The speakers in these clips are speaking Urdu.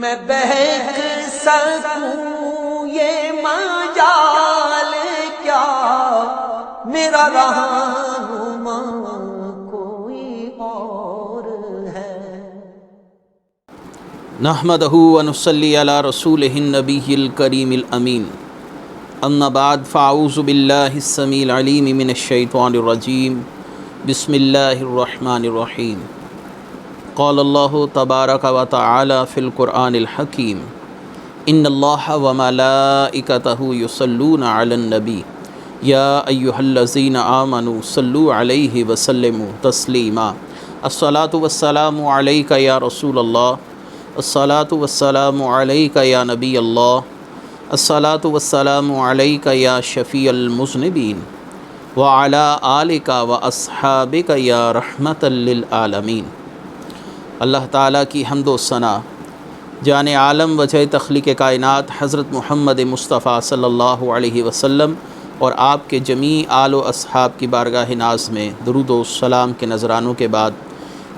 میں بہک سکوں یہ مجال کیا، میرا رہنما کوئی اور ہے۔ نحمدہ ونصلی علی رسولہ النبی الکریم الامین، اما بعد فاعوذ باللہ السمیع العلیم من الشیطان الرجیم، بسم اللہ الرحمن الرحیم۔ قال اللہ تبارک و تعالی فی القرآن الحکیم، ان اللہ وملائکتہ یصلون علی النبی یا ایہا الذین آمنوا صلوا علیہ وسلموا تسلیما۔ الصلاۃ والسلام علیک یا رسول اللہ، الصلاۃ والسلام علیک یا نبی اللہ، الصلاۃ والسلام علیک یا شفیع المذنبین، وعلی آلک واصحابک یا رحمۃ للعالمین۔ اللہ تعالیٰ کی حمد و ثنا، جان عالم وجہ تخلیق کائنات حضرت محمد مصطفیٰ صلی اللہ علیہ وسلم اور آپ کے جمیع آل و اصحاب کی بارگاہ ناز میں درود و سلام کے نذرانوں کے بعد،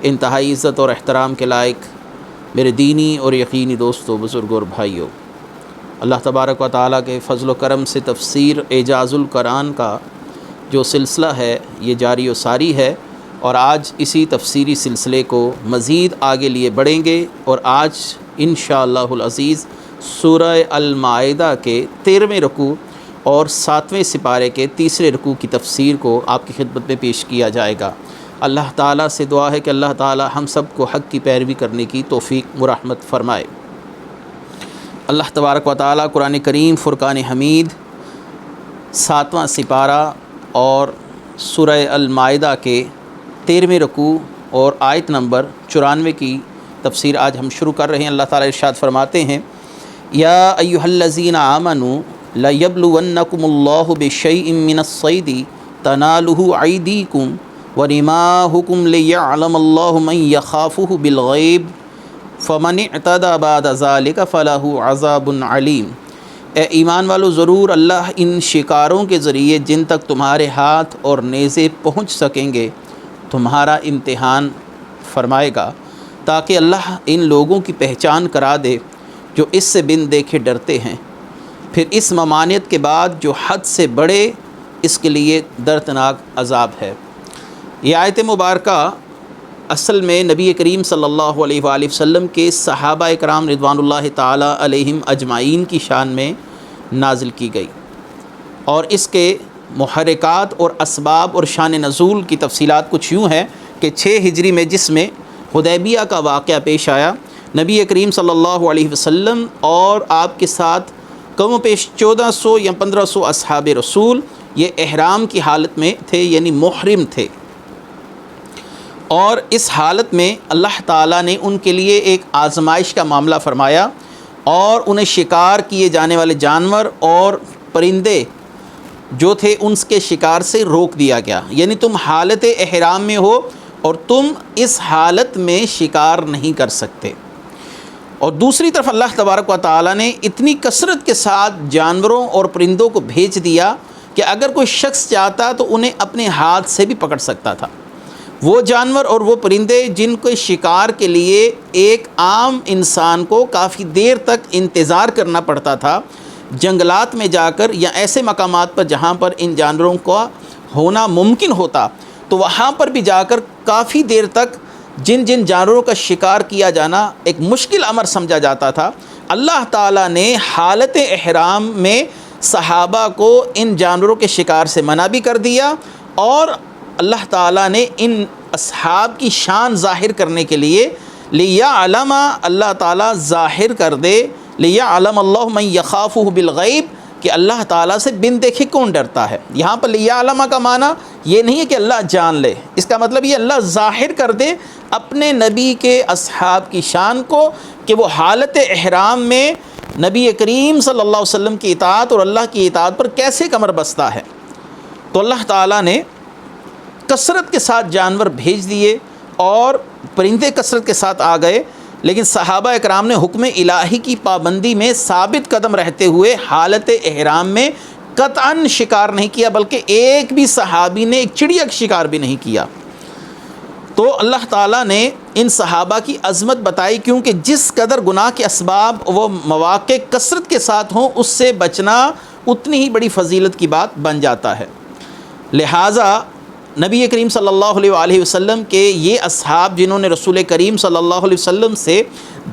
انتہائی عزت اور احترام کے لائق میرے دینی اور یقینی دوستوں، بزرگوں اور بھائیوں، اللہ تبارک و تعالیٰ کے فضل و کرم سے تفسیر اعجاز القرآن کا جو سلسلہ ہے یہ جاری و ساری ہے، اور آج اسی تفسیری سلسلے کو مزید آگے لیے بڑھیں گے، اور آج انشاءاللہ العزیز سورہ المائدہ کے 13ویں رکوع اور 7ویں سپارے کے 3 رکوع کی تفسیر کو آپ کی خدمت میں پیش کیا جائے گا۔ اللہ تعالیٰ سے دعا ہے کہ اللہ تعالیٰ ہم سب کو حق کی پیروی کرنے کی توفیق مرحمت فرمائے۔ اللہ تبارک و تعالیٰ قرآن کریم فرقان حمید 7واں سپارہ اور سورہ المائدہ کے 13ویں رکوع اور آیت نمبر 94 کی تفسیر آج ہم شروع کر رہے ہیں۔ اللہ تعالیٰ ارشاد فرماتے ہیں، یا ایہا الذین آمنوا لیبلونکم اللہ بشیء من الصید تنالہ ایدیکم ورماحکم لیعلم اللہ من یخافہ بالغیب فمن اعتدی بعد ذلک فلہ عذاب علیم۔ اے ایمان والو، ضرور اللہ ان شکاروں کے ذریعے جن تک تمہارے ہاتھ اور نیزے پہنچ سکیں گے تمہارا امتحان فرمائے گا، تاکہ اللہ ان لوگوں کی پہچان کرا دے جو اس سے بن دیکھے ڈرتے ہیں، پھر اس ممانعت کے بعد جو حد سے بڑھے اس کے لیے دردناک عذاب ہے۔ یہ آیت مبارکہ اصل میں نبی کریم صلی اللہ علیہ وآلہ وسلم کے صحابہ اکرام رضوان اللہ تعالی علیہم اجمعین کی شان میں نازل کی گئی، اور اس کے محرکات اور اسباب اور شان نزول کی تفصیلات کچھ یوں ہیں کہ 6 ہجری میں جس میں حدیبیہ کا واقعہ پیش آیا، نبی کریم صلی اللہ علیہ وسلم اور آپ کے ساتھ کم و بیش 1400 یا 1500 اصحاب رسول یہ احرام کی حالت میں تھے، یعنی محرم تھے، اور اس حالت میں اللہ تعالیٰ نے ان کے لیے ایک آزمائش کا معاملہ فرمایا، اور انہیں شکار کیے جانے والے جانور اور پرندے جو تھے ان کے شکار سے روک دیا گیا، یعنی تم حالت احرام میں ہو اور تم اس حالت میں شکار نہیں کر سکتے۔ اور دوسری طرف اللہ تبارک و تعالیٰ نے اتنی کثرت کے ساتھ جانوروں اور پرندوں کو بھیج دیا کہ اگر کوئی شخص چاہتا تو انہیں اپنے ہاتھ سے بھی پکڑ سکتا تھا۔ وہ جانور اور وہ پرندے جن کو شکار کے لیے ایک عام انسان کو کافی دیر تک انتظار کرنا پڑتا تھا، جنگلات میں جا کر یا ایسے مقامات پر جہاں پر ان جانوروں کا ہونا ممکن ہوتا، تو وہاں پر بھی جا کر کافی دیر تک جن جن جانوروں کا شکار کیا جانا ایک مشکل امر سمجھا جاتا تھا، اللہ تعالیٰ نے حالت احرام میں صحابہ کو ان جانوروں کے شکار سے منع بھی کر دیا، اور اللہ تعالیٰ نے ان اصحاب کی شان ظاہر کرنے کے لیے لیعلم، اللہ تعالیٰ ظاہر کر دے، لیعلم اللہ من یخافہ بالغیب، کہ اللہ تعالیٰ سے بن دیکھے کون ڈرتا ہے۔ یہاں پر لیعلم کا معنی یہ نہیں ہے کہ اللہ جان لے، اس کا مطلب یہ اللہ ظاہر کر دے اپنے نبی کے اصحاب کی شان کو، کہ وہ حالت احرام میں نبی کریم صلی اللہ علیہ وسلم کی اطاعت اور اللہ کی اطاعت پر کیسے کمر بستہ ہے۔ تو اللہ تعالیٰ نے کثرت کے ساتھ جانور بھیج دیے اور پرندے کثرت کے ساتھ آ گئے، لیکن صحابہ اکرام نے حکم الہی کی پابندی میں ثابت قدم رہتے ہوئے حالت احرام میں قطعاً شکار نہیں کیا، بلکہ ایک بھی صحابی نے ایک چڑیا کا شکار بھی نہیں کیا۔ تو اللہ تعالیٰ نے ان صحابہ کی عظمت بتائی، کیونکہ جس قدر گناہ کے اسباب و مواقع کثرت کے ساتھ ہوں اس سے بچنا اتنی ہی بڑی فضیلت کی بات بن جاتا ہے۔ لہٰذا نبی کریم صلی اللہ علیہ وآلہ وسلم کے یہ اصحاب جنہوں نے رسول کریم صلی اللہ علیہ وسلم سے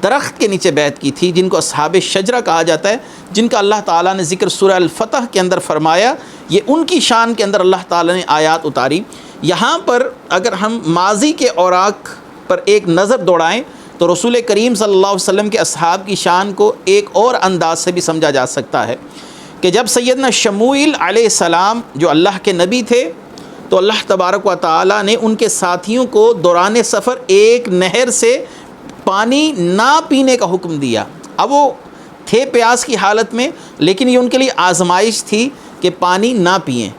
درخت کے نیچے بیعت کی تھی، جن کو اصحاب شجرہ کہا جاتا ہے، جن کا اللہ تعالیٰ نے ذکر سورہ الفتح کے اندر فرمایا، یہ ان کی شان کے اندر اللہ تعالیٰ نے آیات اتاری۔ یہاں پر اگر ہم ماضی کے اوراق پر ایک نظر دوڑائیں تو رسول کریم صلی اللہ علیہ وسلم کے اصحاب کی شان کو ایک اور انداز سے بھی سمجھا جا سکتا ہے کہ جب سیدنا شموئیل علیہ السلام جو اللہ کے نبی تھے، تو اللہ تبارک و تعالیٰ نے ان کے ساتھیوں کو دوران سفر ایک نہر سے پانی نہ پینے کا حکم دیا۔ اب وہ تھے پیاس کی حالت میں، لیکن یہ ان کے لیے آزمائش تھی کہ پانی نہ پئیں۔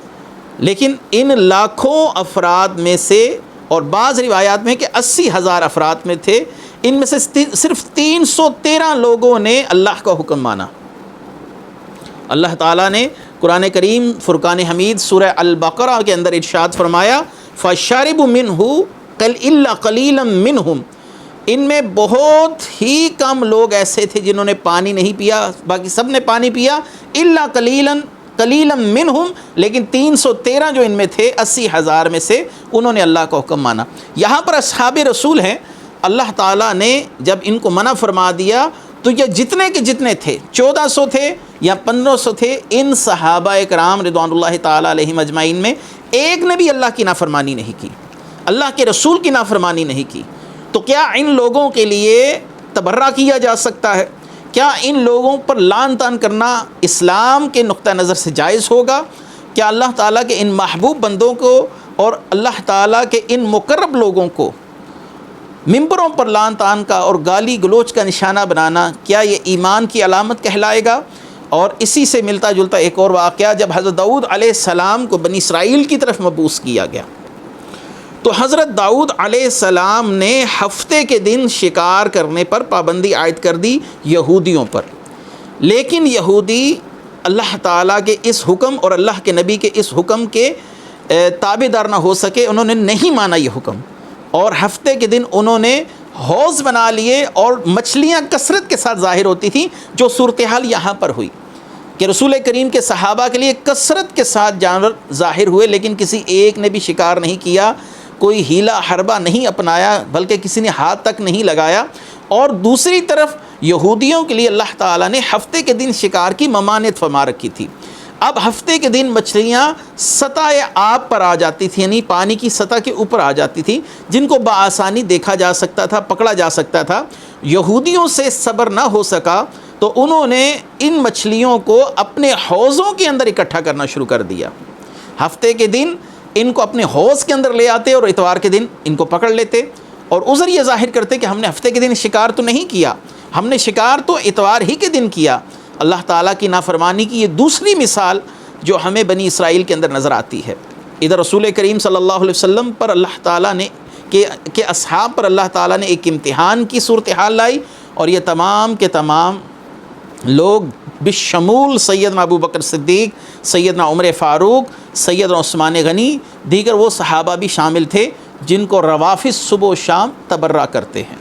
لیکن ان لاکھوں افراد میں سے، اور بعض روایات میں کہ 80,000 افراد میں تھے، ان میں سے صرف 313 لوگوں نے اللہ کا حکم مانا۔ اللہ تعالیٰ نے قرآن کریم فرقان حمید سورہ البقرہ کے اندر ارشاد فرمایا، فَشَرِبُوا مِنْهُ إِلَّا قَلِيلًا مِّنْهُمْ، ان میں بہت ہی کم لوگ ایسے تھے جنہوں نے پانی نہیں پیا، باقی سب نے پانی پیا، إِلَّا قَلِيلًا مِّنْهُمْ، لیکن 313 جو ان میں تھے 80,000 میں سے، انہوں نے اللہ کا حکم مانا۔ یہاں پر اصحاب رسول ہیں، اللہ تعالیٰ نے جب ان کو منع فرما دیا تو یہ جتنے کے جتنے تھے، 1400 تھے یا 1500 تھے، ان صحابہ کرام رضوان اللہ تعالیٰ علیہم اجمعین میں ایک نے بھی اللہ کی نافرمانی نہیں کی، اللہ کے رسول کی نافرمانی نہیں کی۔ تو کیا ان لوگوں کے لیے تبرہ کیا جا سکتا ہے؟ کیا ان لوگوں پر لعن طعن کرنا اسلام کے نقطہ نظر سے جائز ہوگا؟ کیا اللہ تعالیٰ کے ان محبوب بندوں کو اور اللہ تعالیٰ کے ان مقرب لوگوں کو ممبروں پر لعن طعن کا اور گالی گلوچ کا نشانہ بنانا، کیا یہ ایمان کی علامت کہلائے گا؟ اور اسی سے ملتا جلتا ایک اور واقعہ، جب حضرت داؤد علیہ السلام کو بنی اسرائیل کی طرف مبعوث کیا گیا تو حضرت داؤد علیہ السلام نے ہفتے کے دن شکار کرنے پر پابندی عائد کر دی یہودیوں پر، لیکن یہودی اللہ تعالیٰ کے اس حکم اور اللہ کے نبی کے اس حکم کے تابع دار نہ ہو سکے، انہوں نے نہیں مانا یہ حکم، اور ہفتے کے دن انہوں نے حوض بنا لیے اور مچھلیاں کثرت کے ساتھ ظاہر ہوتی تھیں، جو صورتحال یہاں پر ہوئی کہ رسول کریم کے صحابہ کے لیے کثرت کے ساتھ جانور ظاہر ہوئے، لیکن کسی ایک نے بھی شکار نہیں کیا، کوئی ہیلا حربہ نہیں اپنایا، بلکہ کسی نے ہاتھ تک نہیں لگایا۔ اور دوسری طرف یہودیوں کے لیے اللہ تعالیٰ نے ہفتے کے دن شکار کی ممانعت فرما رکھی تھی۔ اب ہفتے کے دن مچھلیاں سطح آب پر آ جاتی تھیں، یعنی پانی کی سطح کے اوپر آ جاتی تھی، جن کو بآسانی دیکھا جا سکتا تھا، پکڑا جا سکتا تھا۔ یہودیوں سے صبر نہ ہو سکا تو انہوں نے ان مچھلیوں کو اپنے حوضوں کے اندر اکٹھا کرنا شروع کر دیا۔ ہفتے کے دن ان کو اپنے حوض کے اندر لے آتے اور اتوار کے دن ان کو پکڑ لیتے، اور عذر یہ ظاہر کرتے کہ ہم نے ہفتے کے دن شکار تو نہیں کیا، ہم نے شکار تو اتوار ہی کے دن کیا۔ اللہ تعالیٰ کی نافرمانی کی یہ دوسری مثال جو ہمیں بنی اسرائیل کے اندر نظر آتی ہے۔ ادھر رسول کریم صلی اللہ علیہ وسلم پر اللہ تعالیٰ نے کہ اصحاب پر اللہ تعالیٰ نے ایک امتحان کی صورتحال لائی، اور یہ تمام کے تمام لوگ بشمول سیدنا ابو بکر صدیق، سیدنا عمر فاروق، سیدنا عثمان غنی، دیگر وہ صحابہ بھی شامل تھے جن کو روافض صبح و شام تبرہ کرتے ہیں۔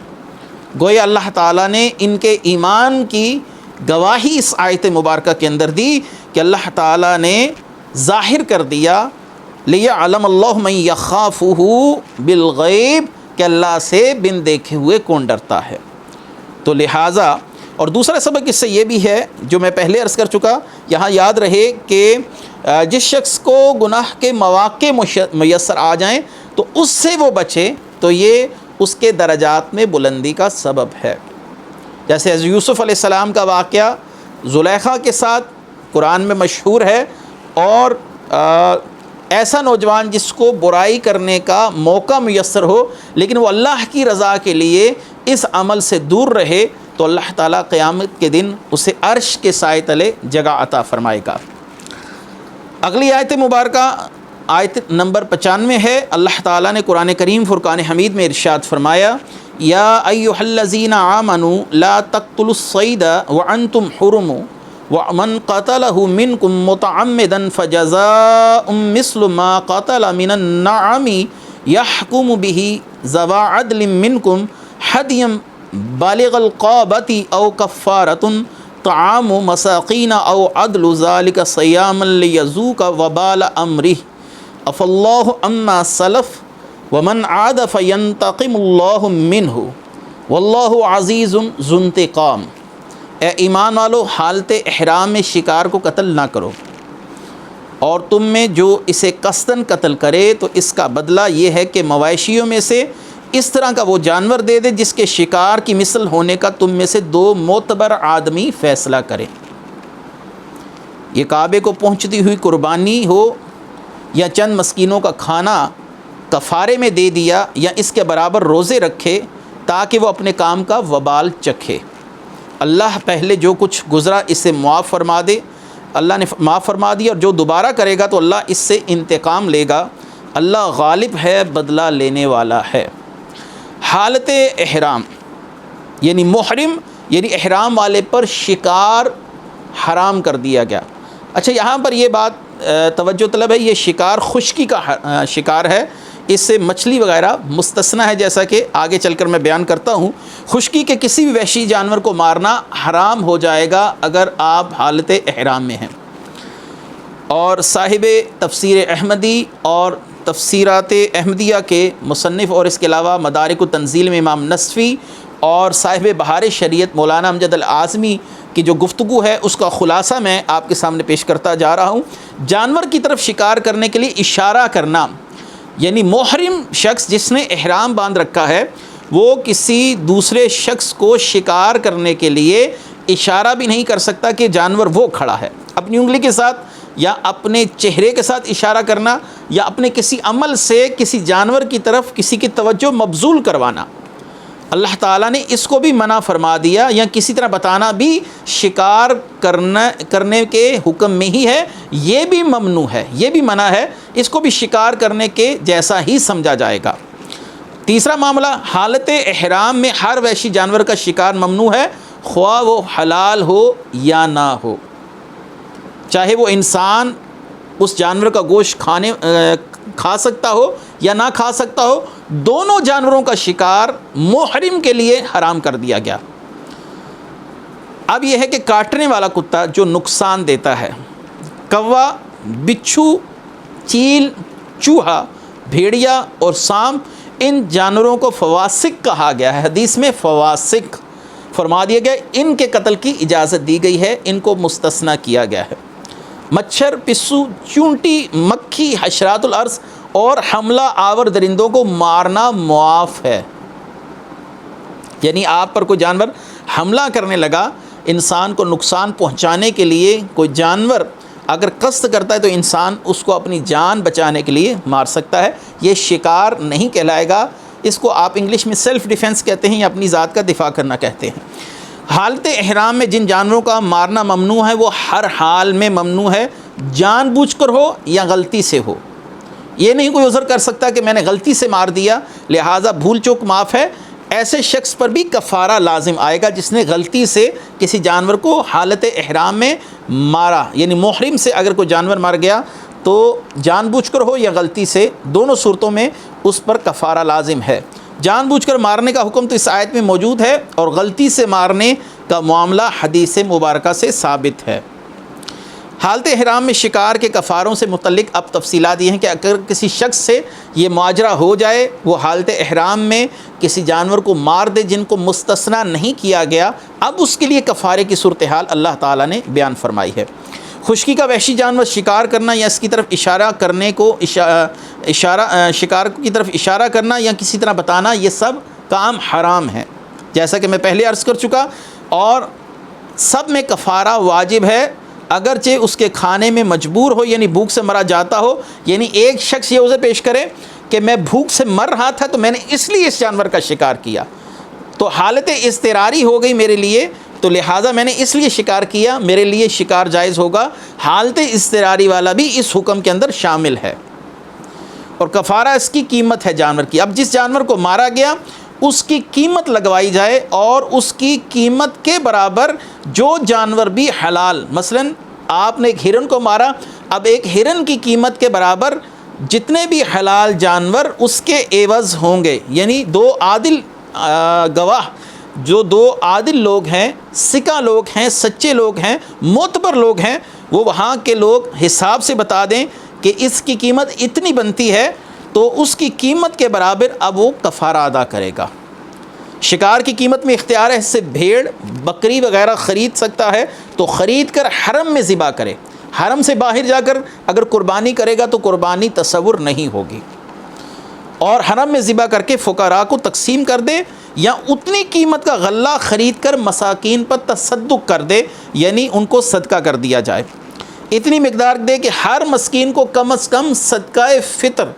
گویا اللہ تعالیٰ نے ان کے ایمان کی گواہی اس آیت مبارکہ کے اندر دی کہ اللہ تعالیٰ نے ظاہر کر دیا لِيَعْلَمَ اللَّهُ مَن يَخَافُهُ بِالْغَيْبِ، کہ اللہ سے بن دیکھے ہوئے کون ڈرتا ہے۔ تو لہٰذا، اور دوسرا سبق اس سے یہ بھی ہے جو میں پہلے عرض کر چکا، یہاں یاد رہے کہ جس شخص کو گناہ کے مواقع میسر آ جائیں تو اس سے وہ بچے، تو یہ اس کے درجات میں بلندی کا سبب ہے۔ جیسے حضرت یوسف علیہ السلام کا واقعہ زلیخا کے ساتھ قرآن میں مشہور ہے، اور ایسا نوجوان جس کو برائی کرنے کا موقع میسر ہو لیکن وہ اللہ کی رضا کے لیے اس عمل سے دور رہے، تو اللہ تعالیٰ قیامت کے دن اسے عرش کے سائے تلے جگہ عطا فرمائے گا۔ اگلی آیت مبارکہ آیت نمبر 95 ہے۔ اللہ تعالیٰ نے قرآن کریم فرقان حمید میں ارشاد فرمایا، یا ایھا الذین آمنوا لا تقتلوا الصید وانتم حرم ومن قتلہ منکم متعمدا فجزاء مثل ما قتل من النعم یحکم بہ ذوی عدل منکم حدیا بالغ القابۃ او کفارۃ طعام مساقین او عدل ذلک صیاما لیذوق وبال امرہ عفی اللہ عما سلف ومن عاد فینتقم اللہ منہ واللہ عزیز ذو انتقام۔ اے ایمان والو، حالت احرام میں شکار کو قتل نہ کرو، اور تم میں جو اسے قصداً قتل کرے تو اس کا بدلہ یہ ہے کہ مویشیوں میں سے اس طرح کا وہ جانور دے دے جس کے شکار کی مثل ہونے کا تم میں سے 2 معتبر آدمی فیصلہ کرے۔ یہ کعبے کو پہنچتی ہوئی قربانی ہو یا چند مسکینوں کا کھانا کفارے میں دے دیا یا اس کے برابر روزے رکھے تاکہ وہ اپنے کام کا وبال چکھے۔ اللہ پہلے جو کچھ گزرا اسے معاف فرما دے، اللہ نے معاف فرما دیا، اور جو دوبارہ کرے گا تو اللہ اس سے انتقام لے گا، اللہ غالب ہے، بدلہ لینے والا ہے۔ حالت احرام یعنی محرم یعنی احرام والے پر شکار حرام کر دیا گیا۔ اچھا، یہاں پر یہ بات توجہ طلب ہے، یہ شکار خشکی کا شکار ہے، اس سے مچھلی وغیرہ مستثنی ہے، جیسا کہ آگے چل کر میں بیان کرتا ہوں۔ خشکی کے کسی بھی وحشی جانور کو مارنا حرام ہو جائے گا اگر آپ حالت احرام میں ہیں۔ اور صاحب تفسیر احمدی اور تفسیرات احمدیہ کے مصنف اور اس کے علاوہ مدارک التنزیل میں امام نصفی اور صاحب بہار شریعت مولانا امجد الاعظمی کی جو گفتگو ہے اس کا خلاصہ میں آپ کے سامنے پیش کرتا جا رہا ہوں۔ جانور کی طرف شکار کرنے کے لیے اشارہ کرنا، یعنی محرم شخص جس نے احرام باندھ رکھا ہے وہ کسی دوسرے شخص کو شکار کرنے کے لیے اشارہ بھی نہیں کر سکتا کہ جانور وہ کھڑا ہے۔ اپنی انگلی کے ساتھ یا اپنے چہرے کے ساتھ اشارہ کرنا یا اپنے کسی عمل سے کسی جانور کی طرف کسی کی توجہ مبذول کروانا، اللہ تعالیٰ نے اس کو بھی منع فرما دیا، یا کسی طرح بتانا بھی شکار کرنے کے حکم میں ہی ہے، یہ بھی ممنوع ہے، یہ بھی منع ہے، اس کو بھی شکار کرنے کے جیسا ہی سمجھا جائے گا۔ تیسرا معاملہ، حالت احرام میں ہر وحشی جانور کا شکار ممنوع ہے، خواہ وہ حلال ہو یا نہ ہو، چاہے وہ انسان اس جانور کا گوشت کھا سکتا ہو یا نہ کھا سکتا ہو، دونوں جانوروں کا شکار محرم کے لیے حرام کر دیا گیا۔ اب یہ ہے کہ کاٹنے والا کتا جو نقصان دیتا ہے، کوا، بچھو، چیل، چوہا، بھیڑیا اور سانپ، ان جانوروں کو فواسق کہا گیا ہے۔ حدیث میں فواسق فرما دیا گیا، ان کے قتل کی اجازت دی گئی ہے، ان کو مستثنی کیا گیا ہے۔ مچھر، پسو، چونٹی، مکھی، حشرات الارض اور حملہ آور درندوں کو مارنا معاف ہے۔ یعنی آپ پر کوئی جانور حملہ کرنے لگا، انسان کو نقصان پہنچانے کے لیے کوئی جانور اگر قصد کرتا ہے تو انسان اس کو اپنی جان بچانے کے لیے مار سکتا ہے، یہ شکار نہیں کہلائے گا، اس کو آپ انگلش میں سیلف ڈیفنس کہتے ہیں یا اپنی ذات کا دفاع کرنا کہتے ہیں۔ حالت احرام میں جن جانوروں کا مارنا ممنوع ہے وہ ہر حال میں ممنوع ہے، جان بوجھ کر ہو یا غلطی سے ہو۔ یہ نہیں کوئی عذر کر سکتا کہ میں نے غلطی سے مار دیا لہٰذا بھول چوک معاف ہے، ایسے شخص پر بھی کفارہ لازم آئے گا جس نے غلطی سے کسی جانور کو حالت احرام میں مارا، یعنی محرم سے اگر کوئی جانور مار گیا تو جان بوجھ کر ہو یا غلطی سے، دونوں صورتوں میں اس پر کفارہ لازم ہے۔ جان بوجھ کر مارنے کا حکم تو اس آیت میں موجود ہے، اور غلطی سے مارنے کا معاملہ حدیث مبارکہ سے ثابت ہے۔ حالت احرام میں شکار کے کفاروں سے متعلق اب تفصیلات یہ ہیں کہ اگر کسی شخص سے یہ ماجرا ہو جائے، وہ حالت احرام میں کسی جانور کو مار دے جن کو مستثنی نہیں کیا گیا، اب اس کے لیے کفارے کی صورتحال اللہ تعالیٰ نے بیان فرمائی ہے۔ خشکی کا وحشی جانور شکار کرنا یا اس کی طرف اشارہ کرنے کو شکار کی طرف اشارہ کرنا یا کسی طرح بتانا، یہ سب کام حرام ہیں، جیسا کہ میں پہلے عرض کر چکا، اور سب میں کفارہ واجب ہے، اگرچہ اس کے کھانے میں مجبور ہو، یعنی بھوک سے مرا جاتا ہو۔ یعنی ایک شخص یہ عذر پیش کرے کہ میں بھوک سے مر رہا تھا تو میں نے اس لیے اس جانور کا شکار کیا، تو حالت اضطراری ہو گئی میرے لیے، تو لہٰذا میں نے اس لیے شکار کیا، میرے لیے شکار جائز ہوگا۔ حالت اضطراری والا بھی اس حکم کے اندر شامل ہے، اور کفارہ اس کی قیمت ہے جانور کی۔ اب جس جانور کو مارا گیا اس کی قیمت لگوائی جائے، اور اس کی قیمت کے برابر جو جانور بھی حلال، مثلا آپ نے ایک ہرن کو مارا، اب ایک ہرن کی قیمت کے برابر جتنے بھی حلال جانور اس کے عوض ہوں گے، یعنی دو عادل گواہ، جو دو عادل لوگ ہیں، سکہ لوگ ہیں، سچے لوگ ہیں، معتبر لوگ ہیں، وہ وہاں کے لوگ حساب سے بتا دیں کہ اس کی قیمت اتنی بنتی ہے، تو اس کی قیمت کے برابر اب وہ کفارہ ادا کرے گا۔ شکار کی قیمت میں اختیار ہے، اس سے بھیڑ بکری وغیرہ خرید سکتا ہے تو خرید کر حرم میں ذبح کرے، حرم سے باہر جا کر اگر قربانی کرے گا تو قربانی تصور نہیں ہوگی، اور حرم میں ذبح کر کے فقراء کو تقسیم کر دے، یا اتنی قیمت کا غلہ خرید کر مساکین پر تصدق کر دے، یعنی ان کو صدقہ کر دیا جائے، اتنی مقدار دے کہ ہر مسکین کو کم از کم صدقہ فطر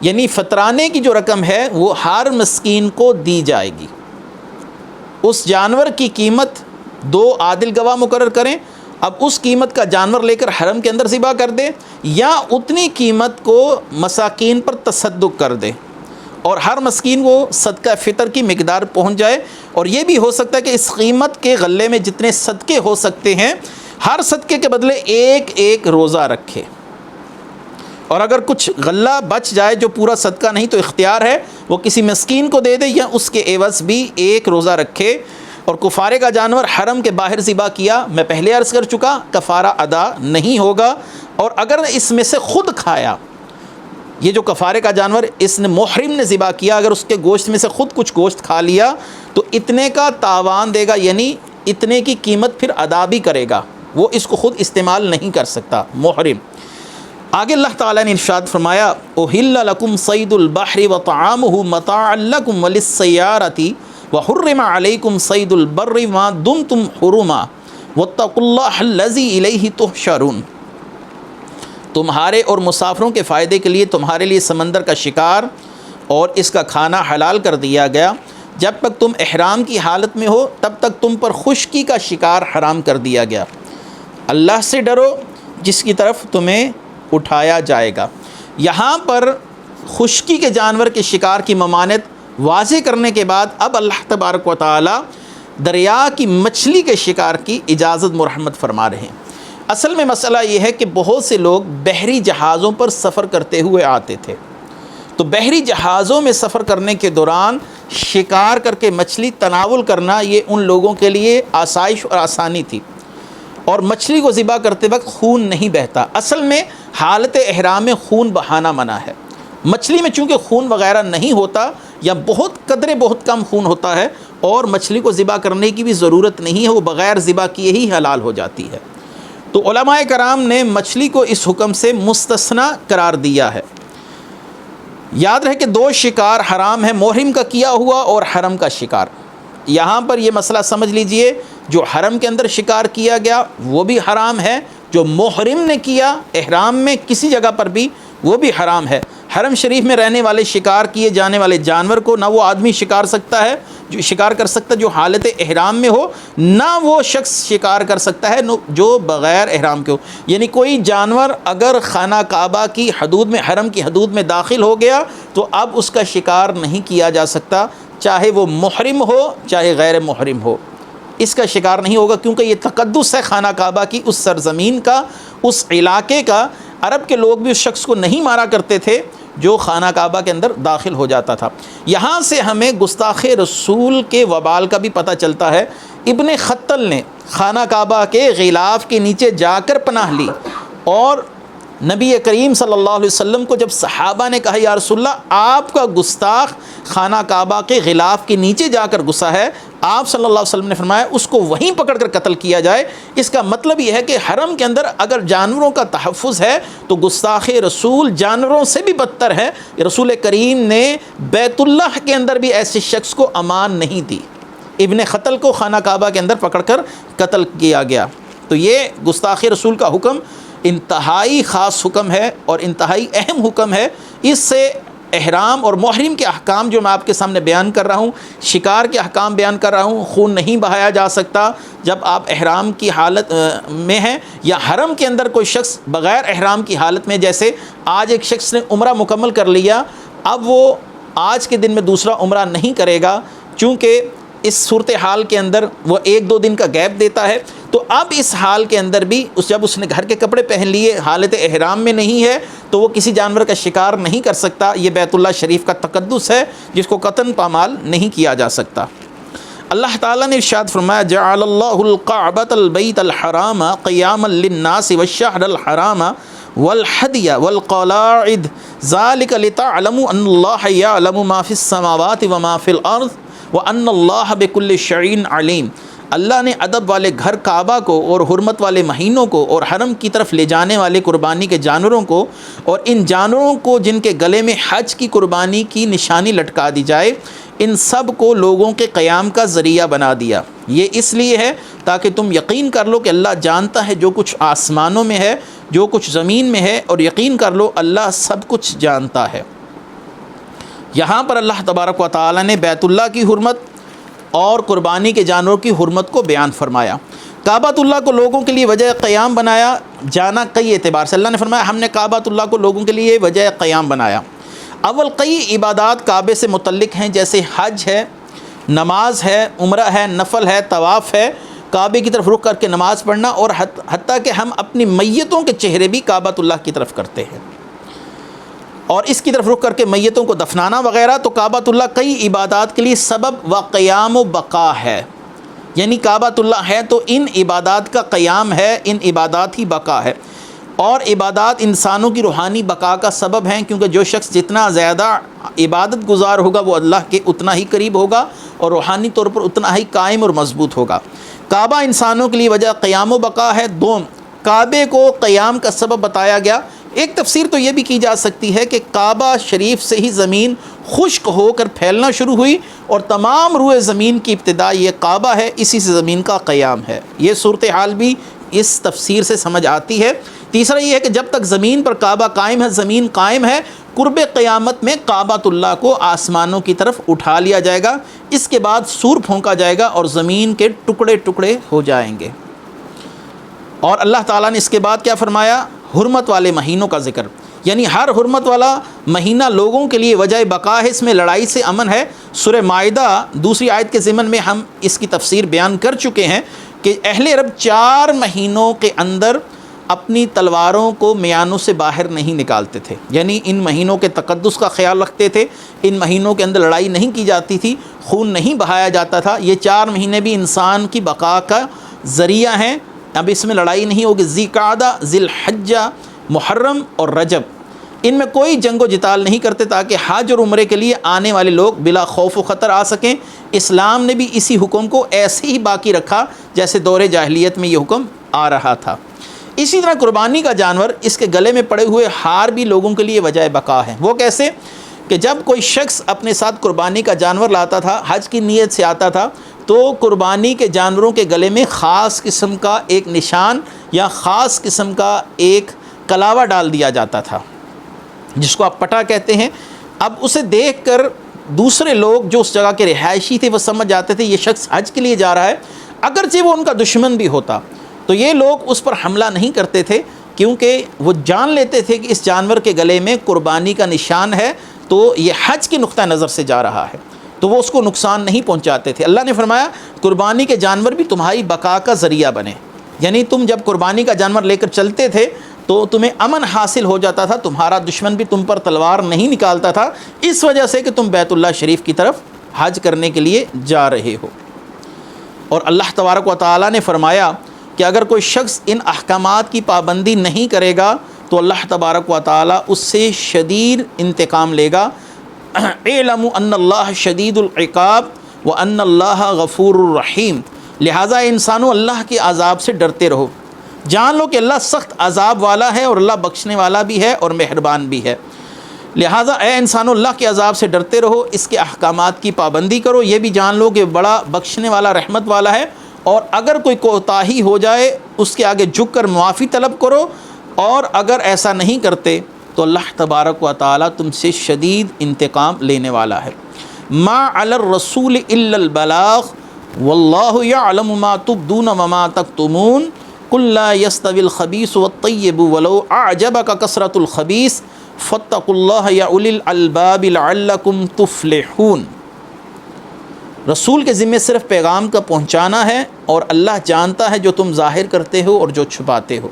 یعنی فطرانے کی جو رقم ہے وہ ہر مسکین کو دی جائے گی۔ اس جانور کی قیمت دو عادل گواہ مقرر کریں، اب اس قیمت کا جانور لے کر حرم کے اندر ذبح کر دے، یا اتنی قیمت کو مساکین پر تصدق کر دے، اور ہر مسکین کو صدقہ فطر کی مقدار پہنچ جائے۔ اور یہ بھی ہو سکتا ہے کہ اس قیمت کے غلے میں جتنے صدقے ہو سکتے ہیں، ہر صدقے کے بدلے ایک ایک روزہ رکھے، اور اگر کچھ غلہ بچ جائے جو پورا صدقہ نہیں تو اختیار ہے وہ کسی مسکین کو دے دے، یا اس کے عوض بھی ایک روزہ رکھے۔ اور کفارے کا جانور حرم کے باہر ذبح کیا، میں پہلے عرض کر چکا، کفارہ ادا نہیں ہوگا، اور اگر اس میں سے خود کھایا، یہ جو کفارے کا جانور اس نے محرم نے ذبح کیا، اگر اس کے گوشت میں سے خود کچھ گوشت کھا لیا تو اتنے کا تاوان دے گا، یعنی اتنے کی قیمت پھر ادا بھی کرے گا، وہ اس کو خود استعمال نہیں کر سکتا محرم۔ آگے اللہ تعالیٰ نے ارشاد فرمایا احل لکم صید البحر وطعامہ متاعا لکم وللسیارۃ وحرم علیکم صید البر ما دمتم حرما واتقوا اللہ الذی الیہ تحشرون۔ تمہارے اور مسافروں کے فائدے کے لیے تمہارے لیے سمندر کا شکار اور اس کا کھانا حلال کر دیا گیا، جب تک تم احرام کی حالت میں ہو تب تک تم پر خشکی کا شکار حرام کر دیا گیا۔ اللہ سے ڈرو جس کی طرف تمہیں اٹھایا جائے گا۔ یہاں پر خشکی کے جانور کے شکار کی ممانعت واضح کرنے کے بعد اب اللہ تبارک و تعالی دریا کی مچھلی کے شکار کی اجازت مرحمت فرما رہے ہیں۔ اصل میں مسئلہ یہ ہے کہ بہت سے لوگ بحری جہازوں پر سفر کرتے ہوئے آتے تھے، تو بحری جہازوں میں سفر کرنے کے دوران شکار کر کے مچھلی تناول کرنا یہ ان لوگوں کے لیے آسائش اور آسانی تھی، اور مچھلی کو ذبح کرتے وقت خون نہیں بہتا۔ اصل میں حالت احرام میں خون بہانا منع ہے۔ مچھلی میں چونکہ خون وغیرہ نہیں ہوتا، یا بہت قدرے بہت کم خون ہوتا ہے، اور مچھلی کو ذبح کرنے کی بھی ضرورت نہیں ہے، وہ بغیر ذبح کیے ہی حلال ہو جاتی ہے۔ تو علماء کرام نے مچھلی کو اس حکم سے مستثنیٰ قرار دیا ہے۔ یاد رہے کہ دو شکار حرام ہے، محرم کا کیا ہوا اور حرم کا شکار۔ یہاں پر یہ مسئلہ سمجھ لیجئے، جو حرم کے اندر شکار کیا گیا وہ بھی حرام ہے، جو محرم نے کیا احرام میں کسی جگہ پر بھی وہ بھی حرام ہے۔ حرم شریف میں رہنے والے شکار کیے جانے والے جانور کو نہ وہ آدمی شکار کر سکتا جو حالت احرام میں ہو، نہ وہ شخص شکار کر سکتا ہے جو بغیر احرام کے ہو۔ یعنی کوئی جانور اگر خانہ کعبہ کی حدود میں، حرم کی حدود میں داخل ہو گیا تو اب اس کا شکار نہیں کیا جا سکتا، چاہے وہ محرم ہو چاہے غیر محرم ہو، اس کا شکار نہیں ہوگا، کیونکہ یہ تقدس ہے خانہ کعبہ کی، اس سرزمین کا، اس علاقے کا۔ عرب کے لوگ بھی اس شخص کو نہیں مارا کرتے تھے جو خانہ کعبہ کے اندر داخل ہو جاتا تھا۔ یہاں سے ہمیں گستاخ رسول کے وبال کا بھی پتہ چلتا ہے۔ ابن خطل نے خانہ کعبہ کے غلاف کے نیچے جا کر پناہ لی، اور نبی کریم صلی اللہ علیہ وسلم کو جب صحابہ نے کہا یا رسول اللہ آپ کا گستاخ خانہ کعبہ کے غلاف کے نیچے جا کر گھسا ہے، آپ صلی اللہ علیہ وسلم نے فرمایا اس کو وہیں پکڑ کر قتل کیا جائے۔ اس کا مطلب یہ ہے کہ حرم کے اندر اگر جانوروں کا تحفظ ہے تو گستاخ رسول جانوروں سے بھی بدتر ہے۔ رسول کریم نے بیت اللہ کے اندر بھی ایسے شخص کو امان نہیں دی، ابن خطل کو خانہ کعبہ کے اندر پکڑ کر قتل کیا گیا۔ تو یہ گستاخ رسول کا حکم انتہائی خاص حکم ہے اور انتہائی اہم حکم ہے۔ اس سے احرام اور محرم کے احکام جو میں آپ کے سامنے بیان کر رہا ہوں، شکار کے احکام بیان کر رہا ہوں، خون نہیں بہایا جا سکتا جب آپ احرام کی حالت میں ہیں، یا حرم کے اندر کوئی شخص بغیر احرام کی حالت میں، جیسے آج ایک شخص نے عمرہ مکمل کر لیا، اب وہ آج کے دن میں دوسرا عمرہ نہیں کرے گا، چونکہ اس صورتحال کے اندر وہ 1-2 دن کا گیپ دیتا ہے، تو اب اس حال کے اندر بھی جب اس نے گھر کے کپڑے پہن لیے، حالت احرام میں نہیں ہے، تو وہ کسی جانور کا شکار نہیں کر سکتا۔ یہ بیت اللہ شریف کا تقدس ہے جس کو قطعاً پامال نہیں کیا جا سکتا۔ اللہ تعالیٰ نے ارشاد فرمایا جعل اللہ الکعبۃ البیت الحرام قیاما للناس والشہر الحرام والحدی والقلاعد ذلک لتعلموا ان اللہ یعلم ما فی السماوات وما فی الارض وان اللہ بکل شیء علیم۔ اللہ نے ادب والے گھر کعبہ کو اور حرمت والے مہینوں کو اور حرم کی طرف لے جانے والے قربانی کے جانوروں کو اور ان جانوروں کو جن کے گلے میں حج کی قربانی کی نشانی لٹکا دی جائے، ان سب کو لوگوں کے قیام کا ذریعہ بنا دیا۔ یہ اس لیے ہے تاکہ تم یقین کر لو کہ اللہ جانتا ہے جو کچھ آسمانوں میں ہے، جو کچھ زمین میں ہے، اور یقین کر لو اللہ سب کچھ جانتا ہے۔ یہاں پر اللہ تبارک و تعالی نے بیت اللہ کی حرمت اور قربانی کے جانوروں کی حرمت کو بیان فرمایا۔ کعبۃ اللہ کو لوگوں کے لیے وجہ قیام بنایا جانا کئی اعتبار سے۔ اللہ نے فرمایا ہم نے کعبۃ اللہ کو لوگوں کے لیے وجہ قیام بنایا۔ اول کئی عبادات کعبے سے متعلق ہیں، جیسے حج ہے، نماز ہے، عمرہ ہے، نفل ہے، طواف ہے، کعبے کی طرف رخ کر کے نماز پڑھنا، اور حتیٰ کہ ہم اپنی میتوں کے چہرے بھی کعبۃ اللہ کی طرف کرتے ہیں اور اس کی طرف رخ کر کے میتوں کو دفنانا وغیرہ۔ تو کعبۃ اللہ کئی عبادات کے لیے سبب و قیام و بقا ہے، یعنی کعبۃ اللہ ہے تو ان عبادات کا قیام ہے، ان عبادات ہی بقا ہے، اور عبادات انسانوں کی روحانی بقا کا سبب ہیں، کیونکہ جو شخص جتنا زیادہ عبادت گزار ہوگا وہ اللہ کے اتنا ہی قریب ہوگا اور روحانی طور پر اتنا ہی قائم اور مضبوط ہوگا۔ کعبہ انسانوں کے لیے وجہ قیام و بقا ہے۔ دوم، کعبے کو قیام کا سبب بتایا گیا۔ ایک تفسیر تو یہ بھی کی جا سکتی ہے کہ کعبہ شریف سے ہی زمین خشک ہو کر پھیلنا شروع ہوئی اور تمام روئے زمین کی ابتدا یہ کعبہ ہے، اسی سے زمین کا قیام ہے۔ یہ صورتحال بھی اس تفسیر سے سمجھ آتی ہے۔ تیسرا یہ ہے کہ جب تک زمین پر کعبہ قائم ہے، زمین قائم ہے، قرب قیامت میں کعبۃ اللہ کو آسمانوں کی طرف اٹھا لیا جائے گا، اس کے بعد سور پھونکا جائے گا اور زمین کے ٹکڑے ٹکڑے ہو جائیں گے۔ اور اللہ تعالیٰ نے اس کے بعد کیا فرمایا؟ حرمت والے مہینوں کا ذکر، یعنی ہر حرمت والا مہینہ لوگوں کے لیے وجہ بقا ہے، اس میں لڑائی سے امن ہے۔ سورہ مائدہ 2 آیت کے ضمن میں ہم اس کی تفسیر بیان کر چکے ہیں کہ اہل عرب 4 مہینوں کے اندر اپنی تلواروں کو میانوں سے باہر نہیں نکالتے تھے، یعنی ان مہینوں کے تقدس کا خیال رکھتے تھے، ان مہینوں کے اندر لڑائی نہیں کی جاتی تھی، خون نہیں بہایا جاتا تھا۔ یہ 4 مہینے بھی انسان کی بقا کا ذریعہ ہیں۔ اب اس میں لڑائی نہیں ہوگی۔ ذی قعدہ، ذی الحجہ، محرم اور رجب، ان میں کوئی جنگ و جدال نہیں کرتے تاکہ حج اور عمرے کے لیے آنے والے لوگ بلا خوف و خطر آ سکیں۔ اسلام نے بھی اسی حکم کو ایسے ہی باقی رکھا جیسے دور جاہلیت میں یہ حکم آ رہا تھا۔ اسی طرح قربانی کا جانور، اس کے گلے میں پڑے ہوئے ہار بھی لوگوں کے لیے وجہ بقا ہے۔ وہ کیسے کہ جب کوئی شخص اپنے ساتھ قربانی کا جانور لاتا تھا، حج کی نیت سے آتا تھا، تو قربانی کے جانوروں کے گلے میں خاص قسم کا ایک نشان یا خاص قسم کا ایک کلاوہ ڈال دیا جاتا تھا، جس کو آپ پٹا کہتے ہیں۔ اب اسے دیکھ کر دوسرے لوگ جو اس جگہ کے رہائشی تھے وہ سمجھ جاتے تھے یہ شخص حج کے لیے جا رہا ہے، اگرچہ وہ ان کا دشمن بھی ہوتا تو یہ لوگ اس پر حملہ نہیں کرتے تھے، کیونکہ وہ جان لیتے تھے کہ اس جانور کے گلے میں قربانی کا نشان ہے تو یہ حج کے نقطہ نظر سے جا رہا ہے، تو وہ اس کو نقصان نہیں پہنچاتے تھے۔ اللہ نے فرمایا قربانی کے جانور بھی تمہاری بقا کا ذریعہ بنے، یعنی تم جب قربانی کا جانور لے کر چلتے تھے تو تمہیں امن حاصل ہو جاتا تھا، تمہارا دشمن بھی تم پر تلوار نہیں نکالتا تھا، اس وجہ سے کہ تم بیت اللہ شریف کی طرف حج کرنے کے لیے جا رہے ہو۔ اور اللہ تبارک و تعالیٰ نے فرمایا کہ اگر کوئی شخص ان احکامات کی پابندی نہیں کرے گا تو اللہ تبارک و تعالیٰ اس سے شدید انتقام لے گا۔ اعلموا ان اللہ شدید العقاب وان اللہ غفور الرحیم، لہٰذا انسانوں اللہ کے عذاب سے ڈرتے رہو، جان لو کہ اللہ سخت عذاب والا ہے اور اللہ بخشنے والا بھی ہے اور مہربان بھی ہے۔ لہٰذا اے انسانوں اللہ کے عذاب سے ڈرتے رہو، اس کے احکامات کی پابندی کرو، یہ بھی جان لو کہ بڑا بخشنے والا رحمت والا ہے، اور اگر کوئی کوتاہی ہو جائے اس کے آگے جھک کر معافی طلب کرو، اور اگر ایسا نہیں کرتے تو اللہ تبارک و تعالیٰ تم سے شدید انتقام لینے والا ہے۔ ما علی الرسول الا البلاغ واللہ یعلم ما تبدون وما تکتمون قل لا يستوی الخبیث والطیب ولو اعجبک کثرۃ الخبیث فاتقوا اللہ یا اولی الالباب لعلکم تفلحون۔ رسول کے ذمے صرف پیغام کا پہنچانا ہے، اور اللہ جانتا ہے جو تم ظاہر کرتے ہو اور جو چھپاتے ہو۔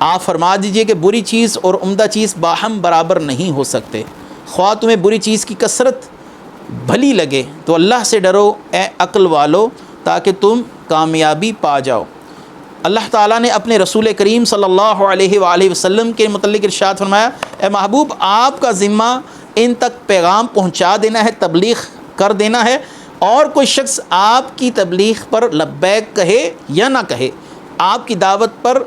آپ فرما دیجئے کہ بری چیز اور عمدہ چیز باہم برابر نہیں ہو سکتے۔ خواہ تمہیں بری چیز کی کثرت بھلی لگے تو اللہ سے ڈرو اے عقل والو، تاکہ تم کامیابی پا جاؤ۔ اللہ تعالیٰ نے اپنے رسول کریم صلی اللہ علیہ وآلہ وسلم کے متعلق ارشاد فرمایا، اے محبوب آپ کا ذمہ ان تک پیغام پہنچا دینا ہے، تبلیغ کر دینا ہے، اور کوئی شخص آپ کی تبلیغ پر لبیک کہے یا نہ کہے، آپ کی دعوت پر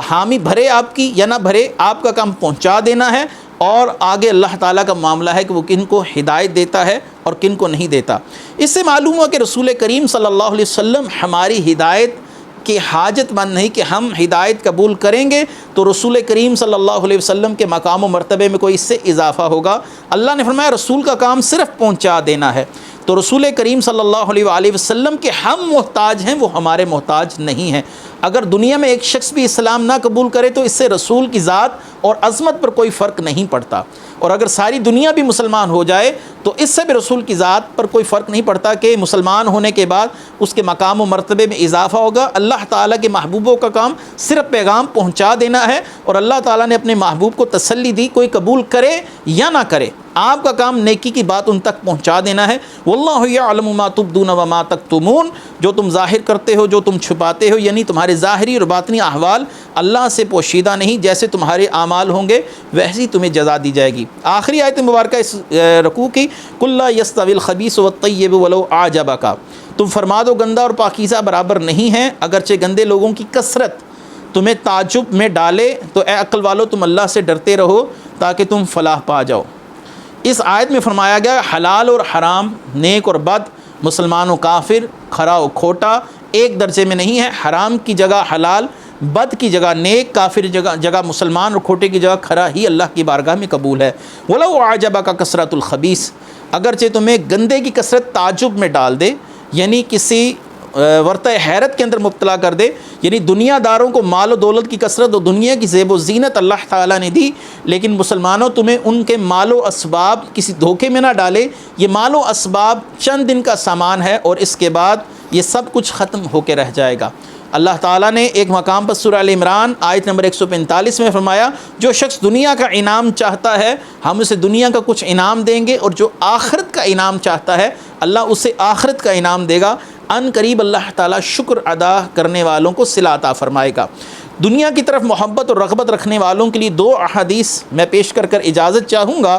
حامی بھرے آپ کی یا نہ بھرے، آپ کا کام پہنچا دینا ہے، اور آگے اللہ تعالیٰ کا معاملہ ہے کہ وہ کن کو ہدایت دیتا ہے اور کن کو نہیں دیتا۔ اس سے معلوم ہوا کہ رسول کریم صلی اللہ علیہ وسلم ہماری ہدایت کہ حاجت مند نہیں کہ ہم ہدایت قبول کریں گے تو رسول کریم صلی اللہ علیہ وسلم کے مقام و مرتبے میں کوئی اس سے اضافہ ہوگا۔ اللہ نے فرمایا رسول کا کام صرف پہنچا دینا ہے، تو رسول کریم صلی اللہ علیہ وآلہ وسلم کے ہم محتاج ہیں، وہ ہمارے محتاج نہیں ہیں۔ اگر دنیا میں ایک شخص بھی اسلام نہ قبول کرے تو اس سے رسول کی ذات اور عظمت پر کوئی فرق نہیں پڑتا، اور اگر ساری دنیا بھی مسلمان ہو جائے تو اس سے بھی رسول کی ذات پر کوئی فرق نہیں پڑتا کہ مسلمان ہونے کے بعد اس کے مقام و مرتبے میں اضافہ ہوگا۔ اللہ تعالیٰ کے محبوبوں کا کام صرف پیغام پہنچا دینا ہے، اور اللہ تعالیٰ نے اپنے محبوب کو تسلی دی، کوئی قبول کرے یا نہ کرے، آپ کا کام نیکی کی بات ان تک پہنچا دینا ہے۔ واللہ یعلم ما تبدون وما تکتمون، جو تم ظاہر کرتے ہو جو تم چھپاتے ہو، یعنی تمہارے ظاہری اور باطنی احوال اللہ سے پوشیدہ نہیں، جیسے تمہارے اعمال ہوں گے ویسی تمہیں جزا دی جائے گی۔ آخری آیت مبارکہ اس رکوع کی، قل لا یستوی الخبیث والطیب ولو اعجبک، تم فرما دو گندہ اور پاکیزہ برابر نہیں ہیں، اگرچہ گندے لوگوں کی کثرت تمہیں تعجب میں ڈالے، تو اے عقل والو تم اللہ سے ڈرتے رہو تاکہ تم فلاح پا جاؤ۔ اس آیت میں فرمایا گیا حلال اور حرام، نیک اور بد، مسلمان و کافر، کھرا و کھوٹا ایک درجے میں نہیں ہے۔ حرام کی جگہ حلال، بد کی جگہ نیک، کافر جگہ مسلمان اور کھوٹے کی جگہ کھرا ہی اللہ کی بارگاہ میں قبول ہے۔ وَلَوْ أَعْجَبَكَ كَثْرَةُ الْخَبِيثِ، اگرچہ تمہیں گندے کی کثرت تعجب میں ڈال دے، یعنی کسی ورطہ حیرت کے اندر مبتلا کر دے، یعنی دنیا داروں کو مال و دولت کی کثرت اور دنیا کی زیب و زینت اللہ تعالیٰ نے دی، لیکن مسلمانوں تمہیں ان کے مال و اسباب کسی دھوکے میں نہ ڈالے۔ یہ مال و اسباب چند دن کا سامان ہے، اور اس کے بعد یہ سب کچھ ختم ہو کے رہ جائے گا۔ اللہ تعالیٰ نے ایک مقام پر سورہ ال عمران آیت نمبر 145 میں فرمایا، جو شخص دنیا کا انعام چاہتا ہے ہم اسے دنیا کا کچھ انعام دیں گے، اور جو آخرت کا انعام چاہتا ہے اللہ اسے آخرت کا انعام دے گا۔ ان قریب اللہ تعالیٰ شکر ادا کرنے والوں کو صلہ عطا فرمائے گا۔ دنیا کی طرف محبت اور رغبت رکھنے والوں کے لیے دو احادیث میں پیش کر اجازت چاہوں گا۔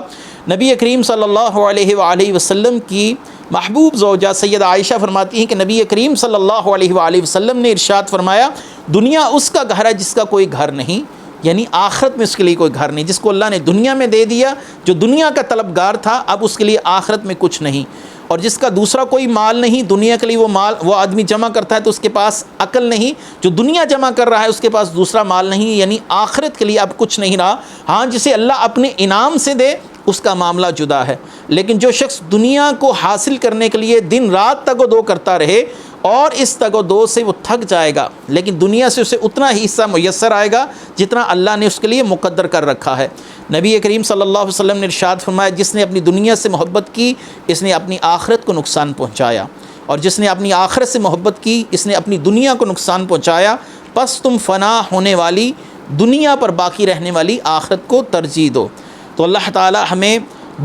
نبی کریم صلی اللہ علیہ وآلہ وسلم کی محبوب زوجہ سیدہ عائشہ فرماتی ہیں کہ نبی کریم صلی اللہ علیہ وآلہ وسلم نے ارشاد فرمایا، دنیا اس کا گھر ہے جس کا کوئی گھر نہیں، یعنی آخرت میں اس کے لیے کوئی گھر نہیں۔ جس کو اللہ نے دنیا میں دے دیا، جو دنیا کا طلبگار تھا، اب اس کے لیے آخرت میں کچھ نہیں۔ اور جس کا دوسرا کوئی مال نہیں، دنیا کے لیے وہ آدمی جمع کرتا ہے تو اس کے پاس عقل نہیں، جو دنیا جمع کر رہا ہے اس کے پاس دوسرا مال نہیں، یعنی آخرت کے لیے اب کچھ نہیں رہا۔ ہاں جسے اللہ اپنے انعام سے دے اس کا معاملہ جدا ہے، لیکن جو شخص دنیا کو حاصل کرنے کے لیے دن رات تگ و دو کرتا رہے اور اس تگ و دو سے وہ تھک جائے گا، لیکن دنیا سے اسے اتنا ہی حصہ میسر آئے گا جتنا اللہ نے اس کے لیے مقدر کر رکھا ہے۔ نبی کریم صلی اللہ علیہ وسلم نے ارشاد فرمایا، جس نے اپنی دنیا سے محبت کی اس نے اپنی آخرت کو نقصان پہنچایا، اور جس نے اپنی آخرت سے محبت کی اس نے اپنی دنیا کو نقصان پہنچایا۔ پس تم فنا ہونے والی دنیا پر باقی رہنے والی آخرت کو ترجیح دو۔ تو اللہ تعالی ہمیں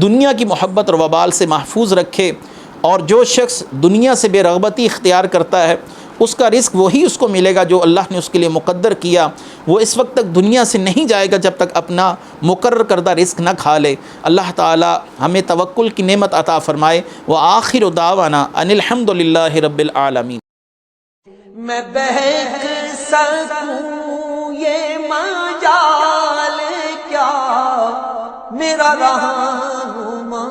دنیا کی محبت اور وبال سے محفوظ رکھے، اور جو شخص دنیا سے بے رغبتی اختیار کرتا ہے اس کا رزق وہی اس کو ملے گا جو اللہ نے اس کے لیے مقدر کیا۔ وہ اس وقت تک دنیا سے نہیں جائے گا جب تک اپنا مقرر کردہ رزق نہ کھا لے۔ اللہ تعالی ہمیں توکل کی نعمت عطا فرمائے۔ وآخر دعوانا ان الحمد للہ رب العالمین۔ میں بہک سکوں یہ مجال کیا، میرا رہنما